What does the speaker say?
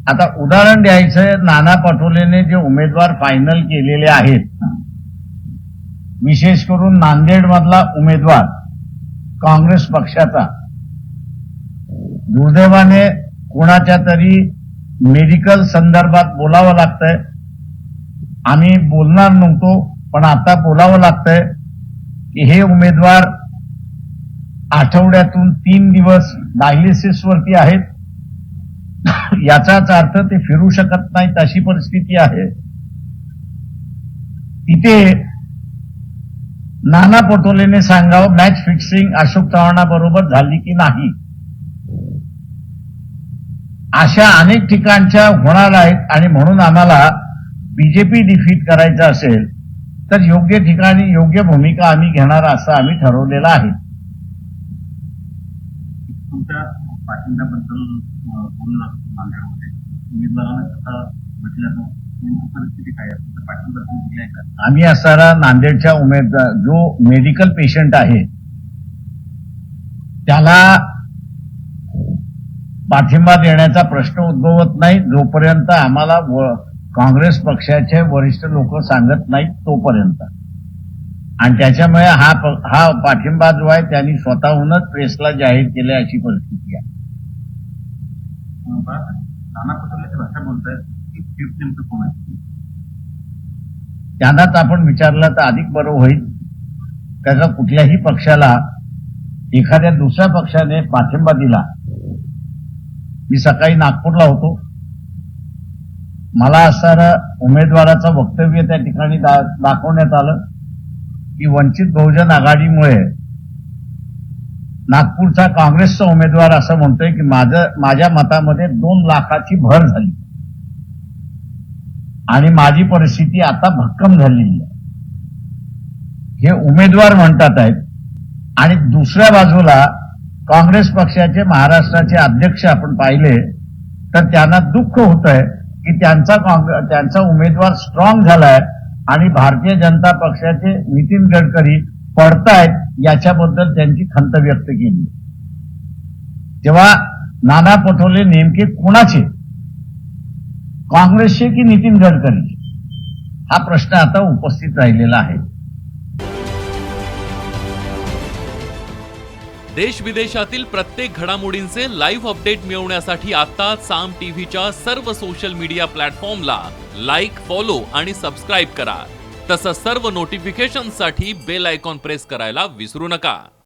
आता उदाहरण द्यायचं, नाना पटोलेने जे उमेदवार फायनल केलेले आहेत, विशेष करून नांदेड मधला उमेदवार काँग्रेस पक्षाचा, दुर्दैवाने कोणाच्या तरी मेडिकल संदर्भात बोलावं लागतंय. आम्ही बोलणार नव्हतो, पण आता बोलावं लागतंय की हे उमेदवार आठवड्यातून 3 दिवस डायलिसिस वरती आहेत. याचाच अर्थ ते फिरू शकत नाहीत अशी परिस्थिती आहे. तिथे नाना पटोलेने सांगावं मॅच फिक्सिंग अशोक चव्हाणाबरोबर झाली की नाही. अशा अनेक ठिकाणच्या होणार आहेत आणि म्हणून आम्हाला बीजेपी डिफीट करायचं असेल तर योग्य ठिकाणी योग्य भूमिका आम्ही घेणार असं आम्ही ठरवलेलं आहे. तुमच्या पाठिंब्याबद्दल बोलणार नांदेडमध्ये उमेदवारांना म्हटल्यानं परिस्थिती काय आहे, पाठिंबा दिली आहे का? आम्ही असणारा नांदेडच्या उमेदवार जो मेडिकल पेशंट आहे त्याला पाठिंबा देण्याचा प्रश्न उद्भवत नाही जोपर्यंत आम्हाला काँग्रेस पक्षाचे वरिष्ठ लोक सांगत नाहीत तोपर्यंत. आणि त्याच्यामुळे हा पाठिंबा जो आहे त्यांनी स्वतःहूनच प्रेसला जाहीर केले अशी परिस्थिती आहे. नाना पटोलेची भाषा बोलतायत की फिफ्थ नेमकं कोण आहे? त्यांनाच आपण विचारलं तर अधिक बरं होईल. त्याचा कुठल्याही पक्षाला एखाद्या दुसऱ्या पक्षाने पाठिंबा दिला. मी सकाळी नागपूरला होतो. मला असणारं उमेदवाराचं वक्तव्य त्या ठिकाणी दाखवण्यात आलं की वंचित बहुजन आघाडीमुळे नागपूरचा काँग्रेसचा उमेदवार असं म्हणतोय की माझ्या मतामध्ये 2 लाखाची भर झाली आणि माझी परिस्थिती आता भक्कम झालेली आहे. हे उमेदवार म्हणतात आहेत. आणि दुसऱ्या बाजूला काँग्रेस पक्षाचे महाराष्ट्राचे अध्यक्ष आपण पाहिले तर त्यांना दुःख होत आहे की त्यांचा उमेदवार स्ट्रॉंग झालाय आणि भारतीय जनता पक्षाचे नितीन गडकरी पडतायत याच्याबद्दल त्यांची खंत व्यक्त केली. तेव्हा नाना पटोले नेमके कोणाचे, काँग्रेसचे की नितीन गडकरी, हा प्रश्न आता उपस्थित राहिलेला आहे. देश विदेशातील प्रत्येक घडामोडींचे लाईव्ह अपडेट मिळवण्यासाठी आता साम टीव्हीच्या सर्व सोशल मीडिया प्लॅटफॉर्मला लाईक, फॉलो आणि सबस्क्राईब करा. तसंच सर्व नोटिफिकेशनसाठी बेल आयकॉन प्रेस करायला विसरू नका.